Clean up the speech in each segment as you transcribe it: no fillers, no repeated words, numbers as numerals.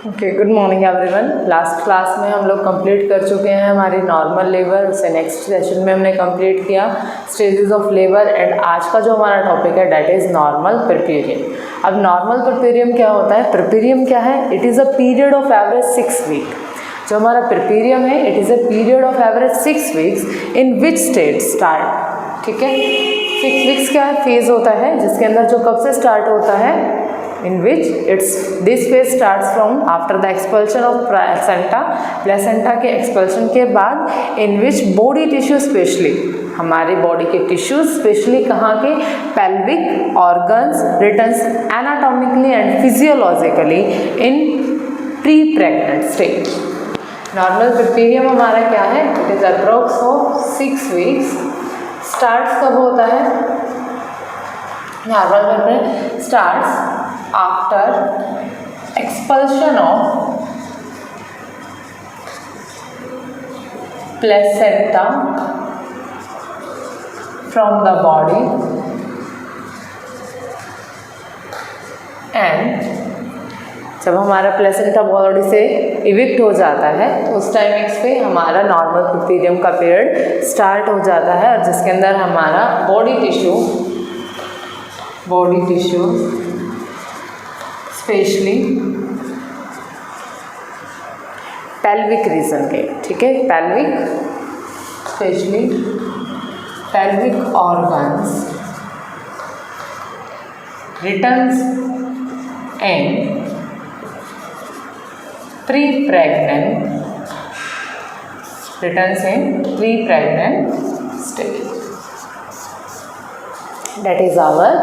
Okay, good morning everyone. Last class में हम लोग कंप्लीट कर चुके हैं हमारी नॉर्मल लेबर। उससे नेक्स्ट सेशन में हमने कंप्लीट किया स्टेजेस ऑफ लेबर एंड आज का जो हमारा टॉपिक है डैट इज़ नॉर्मल प्रिपेरियम। अब नॉर्मल प्रिपेरियम क्या होता है? प्रिपेरियम क्या है? It is a period of average 6 week. जो हमारा प्रिपेरियम है it is a period of average 6 weeks in which state start. ठीक है, 6 वीक्स क्या फेज होता है जिसके अंदर जो कब से स्टार्ट होता है, in which this phase starts from after the expulsion of placenta के expulsion के बाद in which body tissue specially हमारे बॉडी के टिश्यूज स्पेशली कहाँ के pelvic organs returns anatomically and physiologically in pre-pregnant stage। Normal puerperium हमारा क्या है? It is approx of 6 weeks. Start कब होता है? Normal puerperium starts after expulsion of placenta from the body and जब हमारा प्लेसेंटा बॉडी से इविक्ट हो जाता है तो उस टाइमिंग्स पे हमारा नॉर्मल प्रिपेरियम का पीरियड स्टार्ट हो जाता है और जिसके अंदर हमारा body tissue specially pelvic region के, ठीक है, pelvic organs returns in pre-pregnant stage. That is our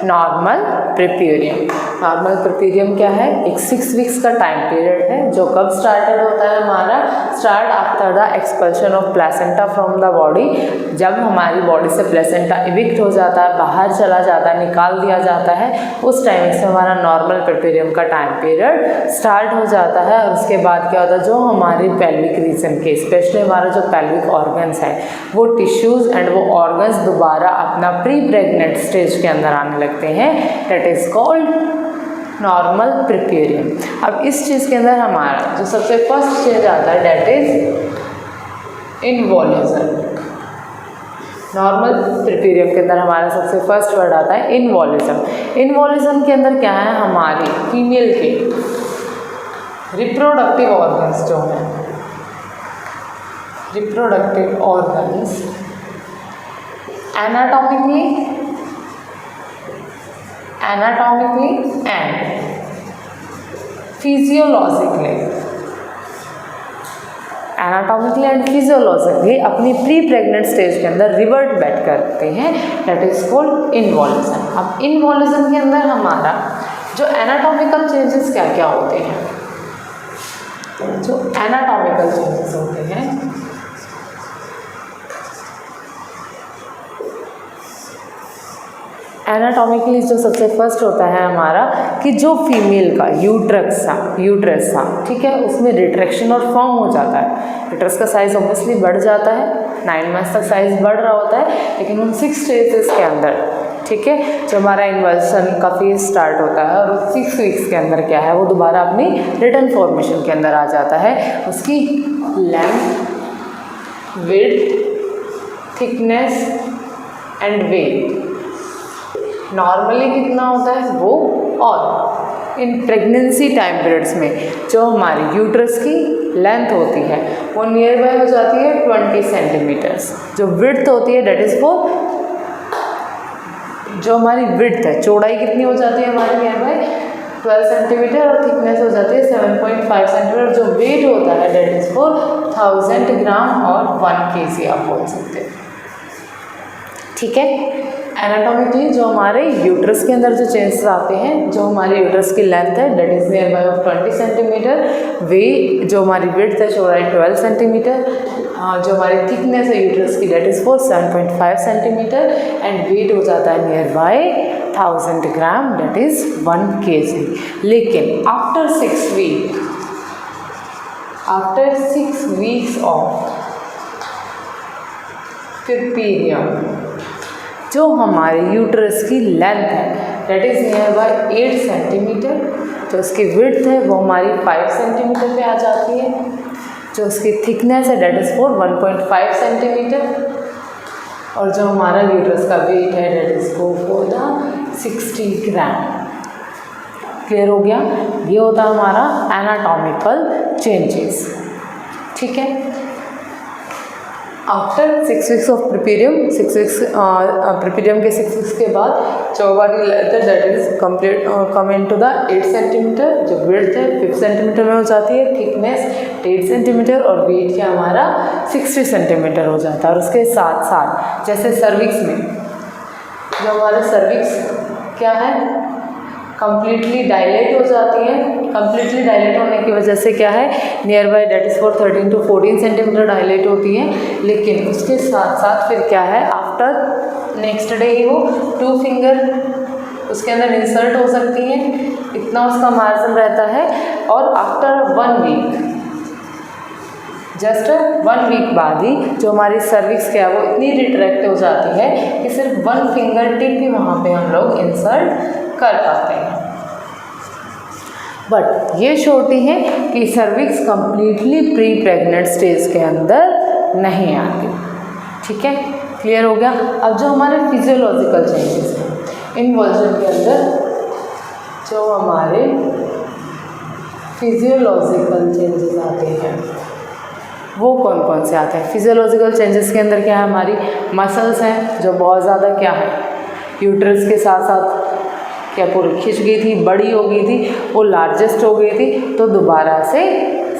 normal puerperium. Normal puerperium क्या है? एक 6 वीक्स का टाइम पीरियड है जो कब स्टार्टेड होता है हमारा? Start after the expulsion of placenta from the body. जब हमारी बॉडी से प्लेसेंटा इविक्ट हो जाता है, बाहर चला जाता है, निकाल दिया जाता है, उस टाइम से हमारा नॉर्मल प्रिपेरियम का टाइम पीरियड स्टार्ट हो जाता है। और उसके बाद क्या होता है, जो हमारी पेल्विक रीजन के स्पेशली हमारा जो पेल्विक ऑर्गन्स है वो टिश्यूज़ एंड वो ऑर्गन्स दोबारा अपना प्री प्रेग्नेंट स्टेज के अंदर आने लगते हैं। That is called normal puerperium. अब इस चीज़ के अंदर हमारा जो सबसे फर्स्ट स्टेज आता है दैट इज इनवॉल्यूशन। नॉर्मल प्रिपेरियम के अंदर हमारा सबसे फर्स्ट वर्ड आता है इनवॉल्यूशन। इनवॉल्यूशन के अंदर क्या है? हमारी फीमेल के रिप्रोडक्टिव ऑर्गन्स जो हैं, reproductive organs anatomically and physiologically अपनी प्री प्रेग्नेंट स्टेज के अंदर रिवर्ट बैक करते हैं। That is called involution. अब इनवॉल्यूशन के अंदर हमारा जो एनाटॉमिकल चेंजेस क्या क्या होते हैं? जो एनाटॉमिकल चेंजेस होते हैं एनाटॉमिकली जो सबसे फर्स्ट होता है हमारा कि जो फीमेल का यूट्रस था, ठीक है, उसमें रिट्रैक्शन और फॉर्म हो जाता है। यूट्रस का साइज़ ऑब्वियसली बढ़ जाता है, 9 मंथ्स तक साइज़ बढ़ रहा होता है, लेकिन उन 6 स्टेजेस के अंदर, ठीक है, जो हमारा इन्वर्सन का फेज स्टार्ट होता है और 6 वीक्स के अंदर क्या है वो दोबारा अपनी रिटर्न फॉर्मेशन के अंदर आ जाता है। उसकी length, width, thickness and weight normally कितना होता है वो, और इन प्रेगनेंसी टाइम पीरियड्स में जो हमारी यूट्रस की लेंथ होती है वो नियर बाय हो जाती है 20 सेंटीमीटर्स। जो विड्थ होती है डेट इज़ फॉर, जो हमारी विड्थ है, चौड़ाई कितनी हो जाती है हमारी नियर बाय 12 सेंटीमीटर और थिकनेस हो जाती है 7.5 सेंटीमीटर। जो वेट होता है डेट इज़ फॉर 1000 ग्राम और 1 kg आप बोल सकते हैं, ठीक है। एनाटॉमिकली जो हमारे यूट्रस के अंदर जो चेंजेस आते हैं, जो हमारी यूट्रस की लेंथ है that is near bye of 20 centimetre, जो हमारी विड्थ है चौड़ाई 12 सेंटीमीटर, जो हमारी थिकनेस है यूट्रस की that is for 7.5 centimetre and weight हो जाता है near by 1000 gram that is 1 kg। लेकिन आफ्टर 6 वीक्स ऑफ प्रिपेरियम जो हमारे यूट्रस की लेंथ है that is near by 8 centimetre तो उसकी विड्थ है वो हमारी 5 सेंटीमीटर पे आ जाती है। जो उसकी थिकनेस है डेट इज़ 1.5 सेंटीमीटर। और जो हमारा यूट्रस का वेट है date is for the 60 gram. Clear हो गया? ये होता है हमारा एनाटॉमिकल चेंजेस। ठीक है। After 6 weeks of puerperium, 6 weeks puerperium के 6 वीक्स के बाद जो हमारी लेंथ है that is complete come into the 8 centimetre. जो विड्थ है 5 सेंटीमीटर में हो जाती है, थिकनेस 8 सेंटीमीटर और वेट क्या हमारा 60 सेंटीमीटर हो जाता है। और उसके साथ साथ जैसे सर्विक्स में जो हमारा सर्विक्स क्या है कम्प्लीटली डायलेट हो जाती है। कम्प्लीटली डायलेट होने की वजह से क्या है near by date is for 13 to 14 centimetre dilate होती है। लेकिन उसके साथ साथ फिर क्या है आफ्टर नेक्स्ट डे ही वो 2 फिंगर उसके अंदर इंसर्ट हो सकती है, इतना उसका मार्जिन रहता है। और आफ्टर 1 वीक जस्ट 1 वीक बाद ही जो हमारी सर्विक्स क्या है वो इतनी रिट्रैक्ट हो जाती है कि सिर्फ 1 फिंगर टिप ही वहाँ पे हम लोग इंसर्ट कर पाते हैं। बट ये छोटी है कि cervix completely pre pregnant stage के अंदर नहीं आती। ठीक है, क्लियर हो गया? अब जो हमारे फिजियोलॉजिकल चेंजेस हैं इन्वॉल्यूशन के अंदर जो हमारे फिजियोलॉजिकल चेंजेस आते हैं वो कौन कौन से आते हैं? फिजियोलॉजिकल चेंजेस के अंदर क्या है हमारी मसल्स हैं जो बहुत ज़्यादा क्या है यूट्रस के साथ साथ क्या पूरी खिंच गई थी, बड़ी हो गई थी, वो लार्जेस्ट हो गई थी, तो दोबारा से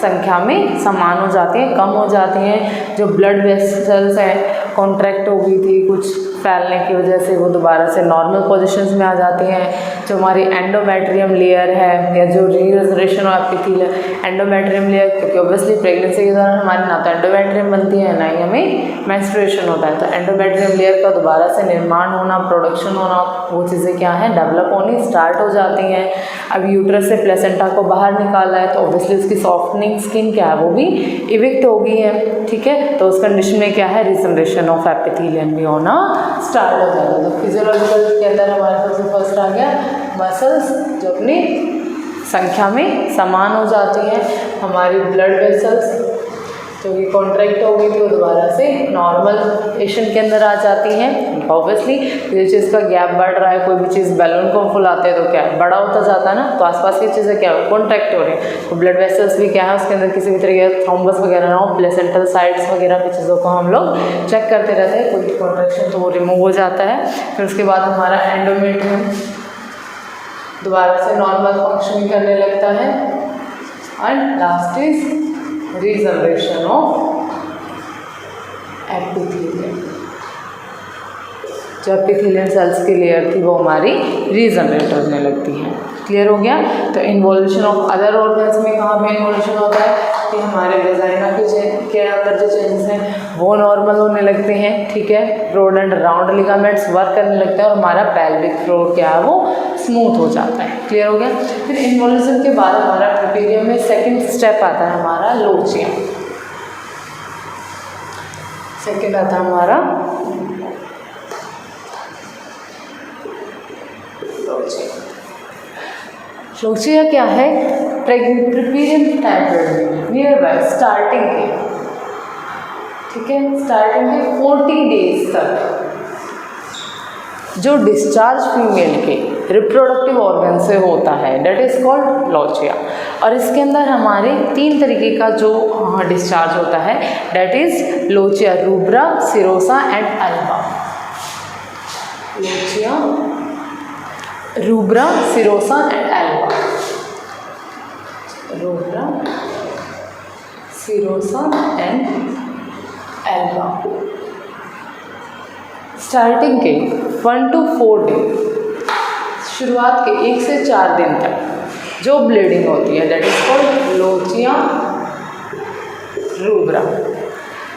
संख्या में समान हो जाती हैं, कम हो जाती हैं। जो ब्लड वेसल्स हैं कॉन्ट्रैक्ट हो गई थी कुछ फैलने की वजह से, वो दोबारा से नॉर्मल पोजीशंस में आ जाती हैं। जो हमारी एंडोमेट्रियम लेयर है या जो regeneration of epithelium endometrium layer, क्योंकि ऑब्वियसली प्रेगनेंसी के दौरान हमारी ना तो एंडोमेट्रियम बनती है ना ही हमें मेंस्ट्रुएशन होता है, तो एंडोमेट्रियम लेयर का दोबारा से निर्माण होना, प्रोडक्शन होना, वो चीज़ें क्या हैं डेवलप होनी स्टार्ट हो जाती हैं। अब यूट्रस से प्लेसेंटा को बाहर निकाला है तो ऑब्वियसली उसकी सॉफ्टनिंग स्किन क्या है वो भी इविक्ट हो गई है। ठीक है, तो उस कंडीशन में क्या है रीजनरेशन ऑफ एपिथेलियम भी होना स्टार्ट हो जाता है। तो फिजियोलॉजिकल के अंदर हमारे सबसे फर्स्ट आ गया मसल्स जो अपनी संख्या में समान हो जाती हैं। हमारी ब्लड वेसल्स जो कि कॉन्ट्रैक्ट हो गई थी वो दोबारा से नॉर्मल पेशेंट के अंदर आ जाती हैं। ऑब्वियसली जिस चीज़ का गैप बढ़ रहा है, कोई भी चीज़ बैलून को फुलाते हैं तो क्या बड़ा होता जाता है ना, तो आसपास की चीज़ें क्या कॉन्ट्रैक्ट हो रही हैं। तो ब्लड वेसल्स भी क्या है उसके अंदर किसी भी तरीके का थ्रोम्बस वगैरह ना हो, प्लेसेंटल साइट्स वगैरह की चीज़ों को हम लोग चेक करते रहते हैं, कोई कॉन्ट्रैक्शन तो वो रिमूव हो जाता है। फिर उसके बाद हमारा एंडोमेट्रियम दोबारा से नॉर्मल फंक्शन करने लगता है। And last is regeneration of epithelium. जो एपिथेलियम सेल्स की लेयर थी वो हमारी रीजनरेट होने लगती है। क्लियर हो गया? तो इन्वॉल्यूशन ऑफ अदर ऑर्गन्स में कहाँ पे इन्वॉल्यूशन होता है कि हमारे वेजाइना के अंदर जो चेंजेस हैं वो नॉर्मल होने लगते हैं। ठीक है, broad and round ligaments work करने लगते हैं और हमारा पेल्विक फ्लोर क्या है वो स्मूथ हो जाता है। क्लियर हो गया? फिर इन्वॉल्यूशन के बाद हमारा प्रिपेरियम में सेकेंड स्टेप आता है हमारा लोचिया। सेकेंड आता है हमारा लोचिया क्या है प्रिपेरियम टाइम नियर बाय स्टार्टिंग के, ठीक है, स्टार्टिंग के 40 डेज तक जो डिस्चार्ज फीमेल के रिप्रोडक्टिव ऑर्गन से होता है डेट इज़ कॉल्ड लोचिया। और इसके अंदर हमारे 3 तरीके का जो डिस्चार्ज होता है that is lochia rubra, serosa and alba. Lochia, rubra, serosa and alba. Rubra, serosa and alba. Starting के 1 to 4 डे, शुरुआत के 1 से 4 दिन तक जो ब्लीडिंग होती है that is called lochia rubra.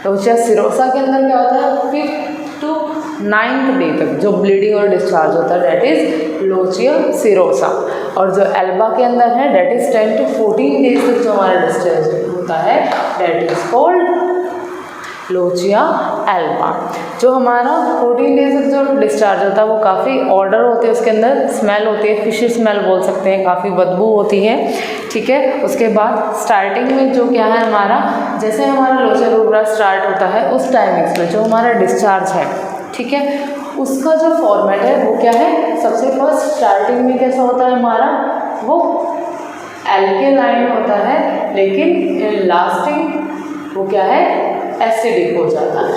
Lochia serosa के अंदर क्या होता है 5th to 9th डे तक जो ब्लीडिंग और डिस्चार्ज होता है डेट इज लोचिया सिरोसा। और जो एल्बा के अंदर है डेट इज 10 to 14 डेज तक जो हमारा डिस्चार्ज होता है that is called lochia alba. जो हमारा 14 डेज तक जो डिस्चार्ज होता है वो काफ़ी ऑर्डर होते हैं, उसके अंदर स्मेल होती है, फिशी स्मेल बोल सकते हैं, काफ़ी बदबू होती है, ठीक है। उसके बाद स्टार्टिंग में जो क्या है हमारा, जैसे हमारा लोचिया रूब्रा स्टार्ट होता है उस टाइमिंग्स में जो हमारा डिस्चार्ज है, ठीक है, उसका जो फॉर्मेट है वो क्या है, सबसे फर्स्ट स्टार्टिंग में कैसा होता है हमारा, वो एल्केलाइन होता है, लेकिन लास्टिंग वो क्या है, एसिडिक हो जाता है,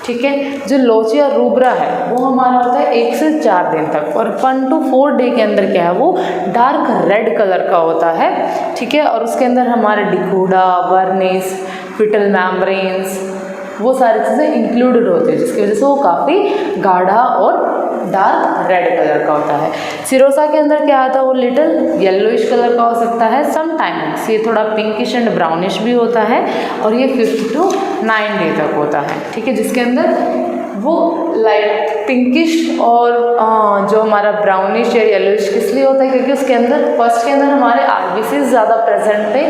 ठीक है। जो लोचिया रूब्रा है वो हमारा होता है 1 से 4 दिन तक, और 1 to 4 डे के अंदर क्या है वो डार्क रेड कलर का होता है, ठीक है। और उसके अंदर हमारे डिकोडा, वर्निस, फिटल मेम्ब्रेन्स, वो सारी चीज़ें इंक्लूडेड होती है, जिसकी वजह से वो काफ़ी गाढ़ा और डार्क रेड कलर का होता है। सिरोसा के अंदर क्या आता है, वो लिटिल येलोइश कलर का हो सकता है, समटाइम्स ये थोड़ा पिंकिश एंड ब्राउनिश भी होता है, और ये 5 to 9 डे तक होता है, ठीक है, जिसके अंदर वो लाइट पिंकिश और जो हमारा ब्राउनिश या येलोइश किस लिए होता है, क्योंकि उसके अंदर फर्स्ट के अंदर हमारे आरबीसीज ज़्यादा प्रेजेंट थे,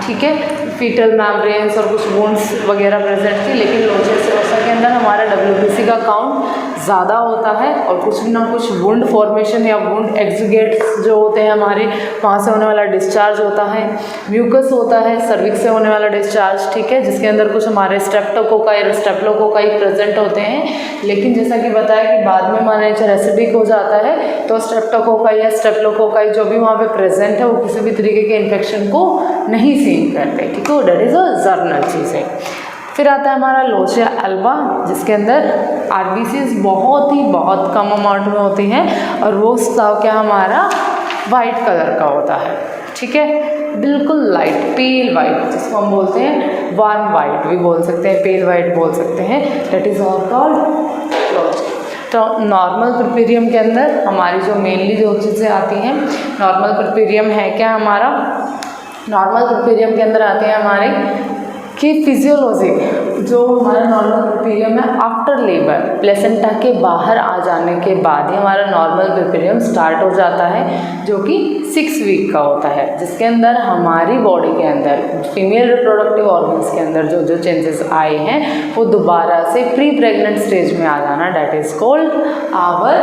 ठीक है, फीटल मेम्ब्रेन्स और कुछ वुंड्स वगैरह प्रेजेंट थी, लेकिन लोचिया सिरोसा के अंदर हमारा WBC का काउंट ज़्यादा होता है, और कुछ ना कुछ वुंड फॉर्मेशन या वुंड एक्सुगेट्स जो होते हैं हमारे, वहाँ से होने वाला डिस्चार्ज होता है, म्यूकस होता है सर्विक्स से होने वाला डिस्चार्ज, ठीक है, जिसके अंदर कुछ हमारे स्ट्रेप्टोकोकाई और स्टेप्लोकोकाई प्रेजेंट होते हैं, लेकिन जैसा कि बताया कि बाद में हमारा नेचर एसिडिक हो जाता है, तो स्ट्रेप्टोकोकाई या स्टेप्लोकोकाई जो भी वहाँ पे प्रेजेंट है वो किसी भी तरीके के इन्फेक्शन को नहीं सीन करते, ठीक है, डेट इज़ अ जर्नल चीज़ है। फिर आता है हमारा लोचिया एल्बा, जिसके अंदर आरबीसीज बहुत कम अमाउंट में होती हैं, और वो स्ताव क्या हमारा वाइट कलर का होता है, ठीक है, बिल्कुल लाइट पेल वाइट, जिसको हम बोलते हैं वार्म वाइट भी बोल सकते हैं, पेल वाइट बोल सकते हैं, that is all called lochia. तो नॉर्मल प्रिपेरियम के अंदर हमारी जो मेनली जो चीज़ें आती हैं, नॉर्मल प्रिपेरियम है क्या हमारा, नॉर्मल प्रिपेरियम के अंदर आते हैं हमारे कि फिजियोलॉजिक जो हमारा नॉर्मल प्रिपेरियम है आफ्टर लेबर, प्लेसेंटा के बाहर आ जाने के बाद ही हमारा नॉर्मल प्रिपेरियम स्टार्ट हो जाता है, जो कि 6 वीक का होता है, जिसके अंदर हमारी बॉडी के अंदर फीमेल रिप्रोडक्टिव ऑर्गन्स के अंदर जो जो चेंजेस आए हैं वो दोबारा से प्री प्रेग्नेंट स्टेज में आ जाना, that is called our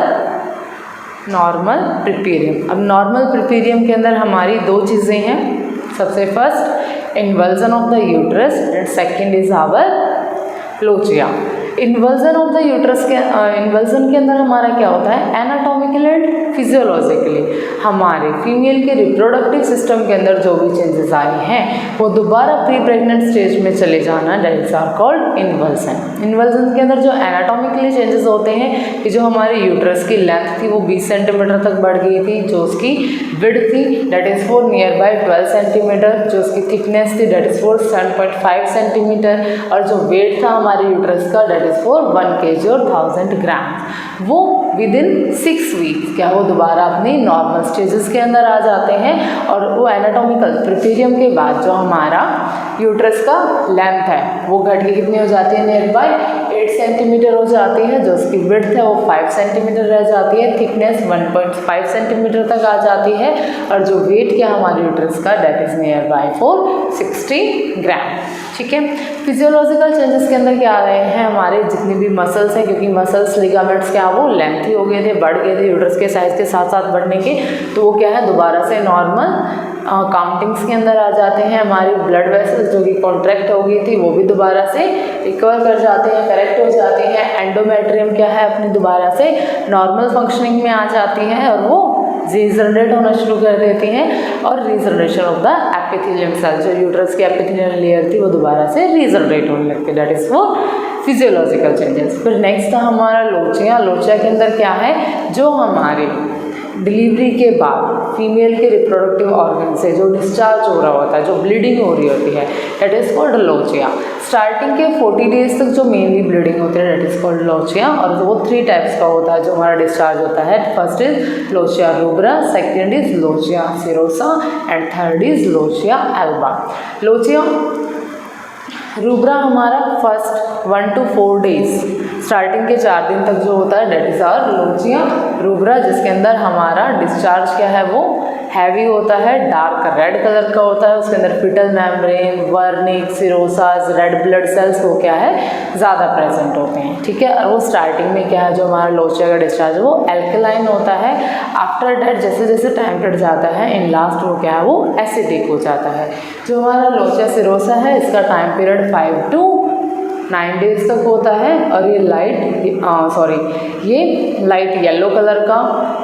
normal puerperium. अब नॉर्मल प्रिपेरियम के अंदर हमारी 2 चीज़ें हैं, सबसे first inversion of the uterus and second is our lochia. Inversion of the uterus के इन्वर्जन के अंदर हमारा क्या होता है, एनाटॉमिकली एंड फिजियोलॉजिकली हमारे फीमेल के रिप्रोडक्टिव सिस्टम के अंदर जो भी चेंजेस आए हैं वो दोबारा प्री प्रेग्नेंट स्टेज में चले जाना, that's are called inversion. Inversion के अंदर जो एनाटॉमिकली चेंजेस होते हैं कि जो हमारी यूट्रस की लेंथ थी वो 20 सेंटीमीटर तक बढ़ गई थी, जो उसकी विड्थ थी that is for near by 12 centimetre, जो उसकी थिकनेस थी दैट इज़ फॉर 7.5 सेंटीमीटर, और जो वेट था हमारे यूट्रस का दैट इज़ फॉर 1 kg और 1000 ग्राम, वो विद इन 6 वीक्स क्या वो दोबारा अपनी नॉर्मल स्टेजेस के अंदर आ जाते हैं। और वो एनाटॉमिकल प्रिपेरियम के बाद जो हमारा यूट्रस का लेंथ है वो घट के कितनी हो जाती है, नियर बाय 8 सेंटीमीटर हो जाती है, जो उसकी विड्थ है वो 5 सेंटीमीटर रह जाती है, थिकनेस 1.5 सेंटीमीटर तक आ जाती है, और जो वेट क्या हमारे यूट्रस का दैट इज़ नियर बाय 460 ग्राम, ठीक है। फिजियोलॉजिकल चेंजेस के अंदर क्या आ रहे हैं, हमारे जितने भी मसल्स हैं, क्योंकि मसल्स लिगामेंट्स क्या वो लेंथी हो गए थे, बढ़ गए थे यूट्रस के साइज के साथ साथ बढ़ने के, तो वो क्या है दोबारा से नॉर्मल काउंटिंग्स के अंदर आ जाते हैं। हमारी ब्लड वेसल्स जो कि कॉन्ट्रैक्ट हो गई थी वो भी दोबारा से रिकवर कर जाते हैं, करेक्ट हो जाते हैं। एंडोमेट्रियम क्या है अपनी दोबारा से नॉर्मल फंक्शनिंग में आ जाती है, और वो रीजनरेट होना शुरू कर देती हैं, और regeneration of the epithelium cell, जो यूट्रस की एपिथेलियल लेयर थी वो दोबारा से रीजनरेट होने लगती है, that is for physiological changes. फिर नेक्स्ट था हमारा लोचिया। लोचिया के अंदर क्या है, जो हमारे डिलीवरी के बाद फीमेल के रिप्रोडक्टिव ऑर्गन से जो डिस्चार्ज हो रहा होता है, जो ब्लीडिंग हो रही होती है, that is called lochia. Starting के 40 डेज तक जो मेनली ब्लीडिंग होती है दैट इज़ कॉल्ड लोचिया, और वो 3 टाइप्स का होता है जो हमारा डिस्चार्ज होता है। First is lochia rubra, second is lochia serosa, and third is lochia alba. Lochia rubra हमारा फर्स्ट 1 to 4 days, स्टार्टिंग के 4 दिन तक जो होता है that is our lochia rubra, जिसके अंदर हमारा डिस्चार्ज क्या है वो हैवी होता है, डार्क रेड कलर का होता है, उसके अंदर फिटल मेम्ब्रेन, वर्निक, सिरोसास, रेड ब्लड सेल्स वो क्या है ज़्यादा प्रेजेंट होते हैं, ठीक है। और वो स्टार्टिंग में क्या है जो हमारा लोचिया का डिस्चार्ज है वो एल्कलाइन होता है, आफ्टर डेट जैसे जैसे टाइम कट जाता है इन लास्ट वो क्या है वो एसिडिक हो जाता है। जो हमारा लोचिया सिरोसा है इसका टाइम पीरियड 5 to 9 डेज तक होता है, और ये लाइट येलो कलर का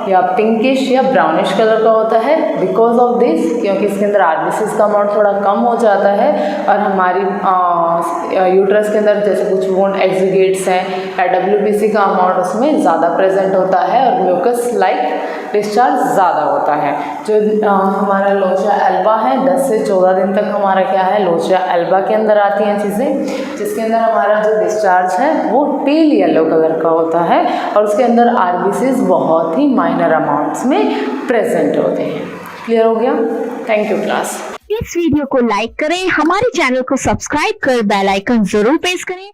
या पिंकिश या ब्राउनिश कलर का होता है, बिकॉज ऑफ दिस क्योंकि इसके अंदर आरबीसीज का अमाउंट थोड़ा कम हो जाता है, और हमारी यूट्रस के अंदर जैसे कुछ वोंड एक्जिगेट्स हैं या डब्ल्यूबीसी का अमाउंट उसमें ज़्यादा प्रेजेंट होता है, और म्यूकस लाइक डिस्चार्ज ज़्यादा होता है। जो हमारा लोचिया एल्बा है 10 से 14 दिन तक हमारा क्या है लोचिया एल्बा के अंदर आती हैं चीज़ें, जिसके अंदर हमारा जो डिस्चार्ज है वो टील येलो कलर का होता है, और उसके अंदर आरबीसीज बहुत ही माइनर अमाउंट्स में प्रेजेंट होते हैं। क्लियर हो गया? Thank you class. इस वीडियो को लाइक करें, हमारे चैनल को सब्सक्राइब कर बेल आइकन जरूर प्रेस करें।